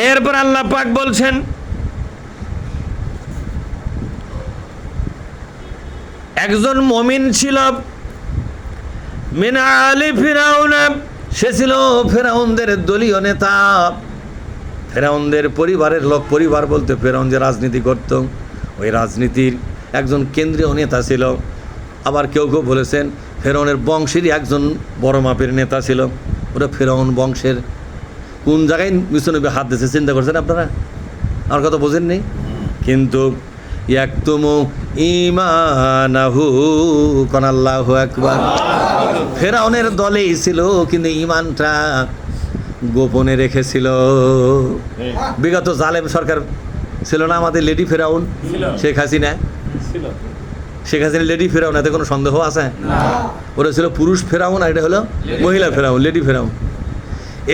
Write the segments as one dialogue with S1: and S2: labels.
S1: এরপর আল্লাহ পাক বলছেন, একজন মুমিন ছিল মিন আলি ফিরাউন, সে ছিল ফেরাউনদের দলীয় নেতা, ফেরাউনদের পরিবারের লোক। পরিবার বলতে ফেরাউন যে রাজনীতি করত, ওই রাজনীতির একজন কেন্দ্রীয় নেতা ছিল। আবার কেউ কেউ বলেছেন ফেরাউনের বংশেরই একজন বড় মাপের নেতা ছিল। ওটা ফেরাউন বংশের কোন জায়গায় বিশ্বনবী হাত দিয়েছে চিন্তা করছেন আপনারা? আমার কথা বোঝেননি? কিন্তু ইয়াকতুমু ঈমানাহু, কোন আল্লাহু আকবার। ফেরাউনের দলেই ছিল কিন্তু ঈমানটা গোপনে রেখেছিল। বিগত জালেম সরকার ছিল না আমাদের, লেডি ফেরাউন, শেখ হাসিনা। শেখ হাসিনা লেডি ফেরাউন, এতে কোনো সন্দেহ আছে? ওরা ছিল পুরুষ ফেরাউন, আর এটা হলো মহিলা ফেরাউন, লেডি ফেরাউন।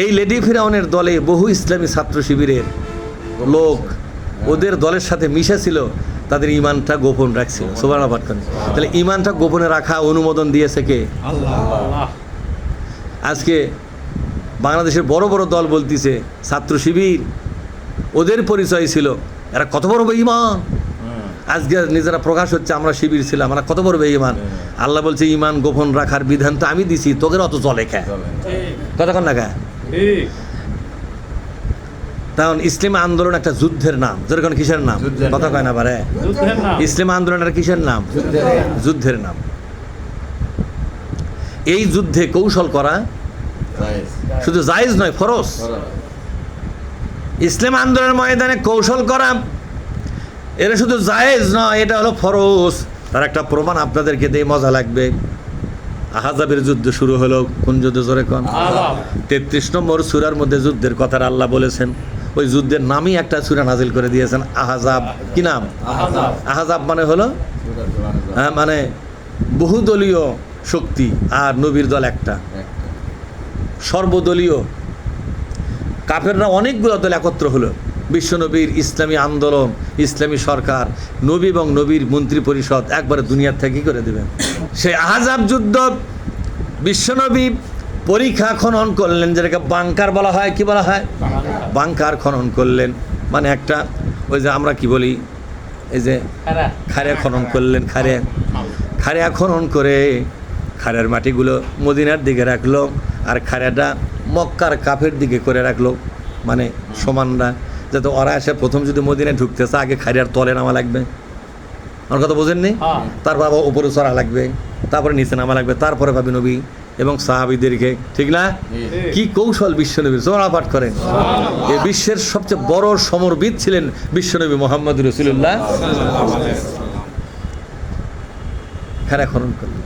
S1: এই লেডি ফেরাউনের দলে বহু ইসলামী ছাত্র শিবিরের লোক ওদের দলের সাথে মিশে ছিল, তাদের ঈমানটা গোপন রাখছিল। সুবহানাল্লাহ পাঠ করেন। তাহলে ঈমানটা গোপনে রাখা অনুমোদন দিয়েছে কে? আল্লাহ। আজকে বাংলাদেশের বড় বড় দল বলতিছে ছাত্র শিবির, ওদের পরিচয় ছিল এরা কত বড় বেঈমান। আজকে নিজেরা প্রকাশ হচ্ছে আমরা শিবির ছিলাম, আমরা কত বড় বেঈমান। আল্লাহ বলছে ঈমান গোপন রাখার বিধান তো আমি দিছি, তোদের অত চলে খায় কতক্ষণ না খায়। তখন ইসলামী আন্দোলন একটা যুদ্ধের নাম। যেরকম কিসের নাম? কথা কয় না পারে। ইসলামী আন্দোলনের কিসের নাম? যুদ্ধের নাম। এই যুদ্ধে কৌশল করা শুধু জায়েজ নয়, ফরজ। ইসলাম আন্দোলনের ময়দানে কৌশল করা এটা শুধু জায়েজ নয়, এটা হলো ফরজ। তার একটা প্রমাণ আপনাদেরকে দিয়ে মজা লাগবে। আহজাবের যুদ্ধ শুরু হলো কোন যুদ্ধ? জোরে কোন? 33 নম্বর সূরার মধ্যে যুদ্ধের কথা আল্লাহ বলেছেন। ওই যুদ্ধের নামই একটা সূরা নাজিল করে দিয়েছেন, আহজাব। কি নাম? আহজাব মানে হলো মানে বহুদলীয় শক্তি, আর নবীর দল একটা, সর্বদলীয়। কাফেররা অনেকগুলো দল একত্র হলো। বিশ্বনবীর ইসলামী আন্দোলন, ইসলামী সরকার, নবী এবং নবীর মন্ত্রী পরিষদ একবারে দুনিয়ার থেকে করে দেবেন। সেই আহজাব যুদ্ধ বিশ্বনবী পরীক্ষা খনন করলেন, যেটাকে বাংকার বলা হয়। কি বলা হয়? বাংকার খনন করলেন, মানে একটা ওই যে আমরা কি বলি, এই যে খাড়িয়া খনন করলেন। খাড়িয়া খনন করে খাড়িয়ার মাটিগুলো মদিনার দিকে রাখলো, আর খাড়িয়াটা মক্কার কাফের দিকে করে রাখলো, মানে সমানরা, যাতে ওরা এসে প্রথম যদি মদিনায় ঢুকতেছে আগে খাড়িয়ার তলে নামা লাগবে। আমার কথা বোঝেননি? তারপর আবার উপরে চড়া লাগবে, তারপরে নিচে নামা লাগবে, তারপরে পাবি নবী এবং সাহাবীদেরকে। ঠিক না? কি কৌশল বিশ্বনবী! সুবহানাল্লাহ পাঠ করেন। এই বিশ্বের সবচেয়ে বড় সমরবিদ ছিলেন বিশ্বনবী মুহাম্মদ রাসূলুল্লাহ। খাড়া খনন করলেন।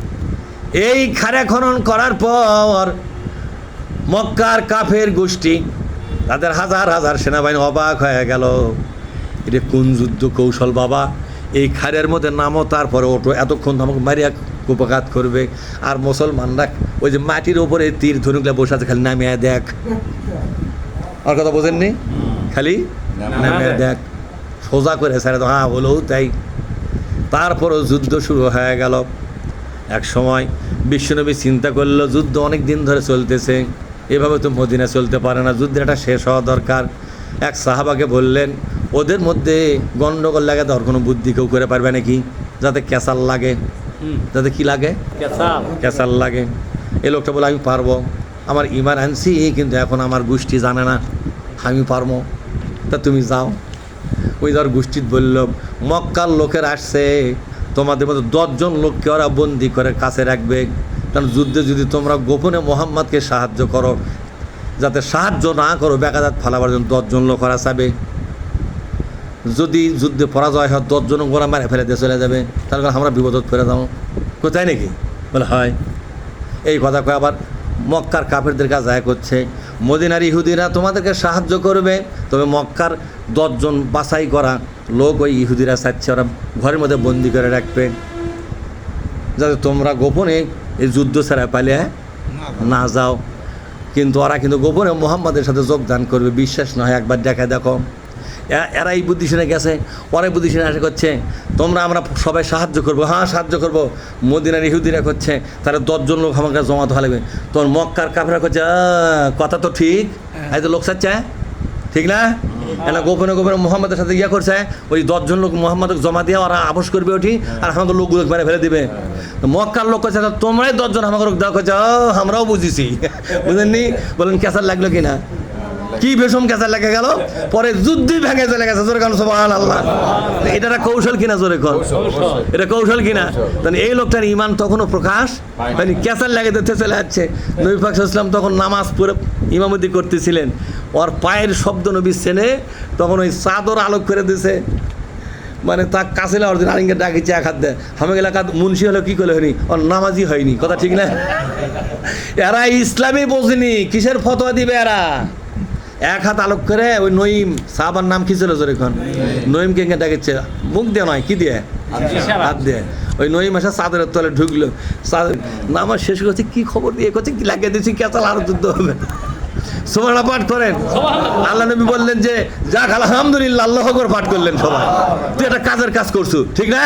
S1: এই খাড়া খনন করার পর মক্কার কাফের গোষ্ঠী, তাদের হাজার হাজার সেনাবাহিনী অবাক হয়ে গেল। এটা কোন যুদ্ধ কৌশল বাবা? এই খাড়ের মধ্যে নামো, তারপরে ওঠো, এতক্ষণ আমাকে মারিয়া কুপাঘাত করবে। আর মুসলমানরা ওই যে মাটির ওপরে তীর ধনুকলা বসে আছে, খালি নামিয়ে দেখ। আর কথা বোঝেননি? খালি নামিয়ে দেখ, সোজা করে সারে তো। হ্যাঁ হলো তাই। তারপরও যুদ্ধ শুরু হয়ে গেল। এক সময় বিশ্বনবী চিন্তা করলো যুদ্ধ অনেক দিন ধরে চলতেছে, এভাবে তো মদিনা চলতে পারে না, যুদ্ধের একটা শেষ হওয়া দরকার। এক সাহাবাকে বললেন ওদের মধ্যে গন্ডগোল লাগে, ধর কোনো বুদ্ধি কেউ করে পারবে নাকি, যাতে ক্যাসাল লাগে, যাতে কি লাগে, ক্যাসাল লাগে। এই লোকটা বলে আমি পারবো, আমার ঈমান আনছি কিন্তু এখন আমার গোষ্ঠী জানে না, আমি পারবো, তা তুমি যাও। ওই ধর গোষ্ঠী বলল মক্কার লোকের আসছে, তোমাদের মধ্যে 10 জন লোককে ওরা বন্দি করে কাছে রাখবে, কারণ যুদ্ধে যদি তোমরা গোপনে মোহাম্মদকে সাহায্য করো, যাতে সাহায্য না করো বেকাজাত ফালাবার জন্য 10 জন লোক ওরা চাবে। যদি যুদ্ধে পরাজয় হয় 10 জন ওরা মারে ফেলে দিয়ে চলে যাবে, তার কারণে আমরা বিপদত ফেরে যাবো। কোথায় নাকি? বলে হয়। এই কথা কয়ে আবার মক্কার কাফেরদের কাছে যায় করছে, মদিনার ইহুদিরা তোমাদেরকে সাহায্য করবে, তবে মক্কার 10 জন বাছাই করা লোক ওই ইহুদিরা চাচ্ছে ওরা ঘরের মধ্যে বন্দি করে রাখবে, যাতে তোমরা গোপনে এই যুদ্ধ ছাড়া পালিয়ে না যাও। কিন্তু ওরা কিন্তু গোপনে মোহাম্মদের সাথে যোগদান করবে, বিশ্বাস না হয় একবার দেখা দেখো। এরা এই বুদ্ধি শুনে গেছে, ওরাই বুদ্ধি শুনে আসে করছে তোমরা আমরা সবাই সাহায্য করবো। হ্যাঁ সাহায্য করবো। মদিনার ইহুদিরা করছে তারা 10 জন লোক আমাকে জমা হওয়া লাগবে। তোর মক্কার কাফেররা করছে কথা তো ঠিক, এই তো লোক চাচ্ছে ঠিক না? এলা গোপনে গোপনে মোহাম্মদের সাথে ইয়া করছে, ওই 10 জন লোক মোহাম্মদকে জমা দিয়ে ওরা আপোষ করবে ওঠি, আর আমাকে লোকগুলো মেরে ফেলে দিবে। মক্কার লোক কাছে তোমরাই 10 জন আমাকে দেওয়া করছে, আমরাও বুঝেছি, বুঝেননি? বলেন ক্যাসার লাগলো কিনা? কি ভীষণ ক্যাসার লেগে গেল, পরে যুদ্ধে ভেঙে চলে গেছে। জোরে কারণ সুবহানাল্লাহ। এটা একটা কৌশল কিনা? জোরে কর, এটা কৌশল কিনা? তাহলে এই লোকটার ইমান তখনও প্রকাশ হয়নি, ক্যাসার লেগে দিতে চলে যাচ্ছে। নবী পাক সাল্লাল্লাহু আলাইহি ওয়াসাল্লাম তখন নামাজ পড়ে ইমামতি করতেছিলেন, ওর পায়ের শব্দ নবী চেনে, তখন ওই চাদর আলোক করে দিছে, মানে তা কাছে অর্জুন আরিঙ্গে ডাকিছে, এক হাত দেয় হামে গেলে মুন্সি হলো কি করে হয়নি, ওর নামাজই হয়নি। কথা ঠিক না? এরা ইসলামই বোঝেনি, কিসের ফতোয়া দিবে এরা? এক হাত আলোক করে ওই নঈম সাহাবার নাম কি ছিল জোরে এখন? নঈমকে ডাকিচ্ছে, মুখ দিয়ে নয়, কি দিয়ে? হাত দিয়ে। ওই নঈম এসে চাদরের তলে ঢুকলো, নামাজ শেষ করছে, কি খবর দিয়ে করছে, কি লাগিয়ে দিচ্ছি, কেচাল আরো যুদ্ধ হবে। সুবহানাল্লাহ পাঠ করেন। আল্লাহ নবী বললেন যে যাক আলহামদুলিল্লাহ, আল্লাহু আকবার পাঠ করলেন সবাই। তুই একটা কাজের কাজ করছো, ঠিক না?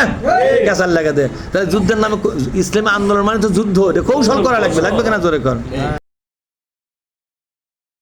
S1: কেচাল লাগাতে। তাহলে যুদ্ধের নামে ইসলামী আন্দোলন মানে তো যুদ্ধ, এটা কৌশল করা লাগবে, লাগবে কিনা জোরে কর।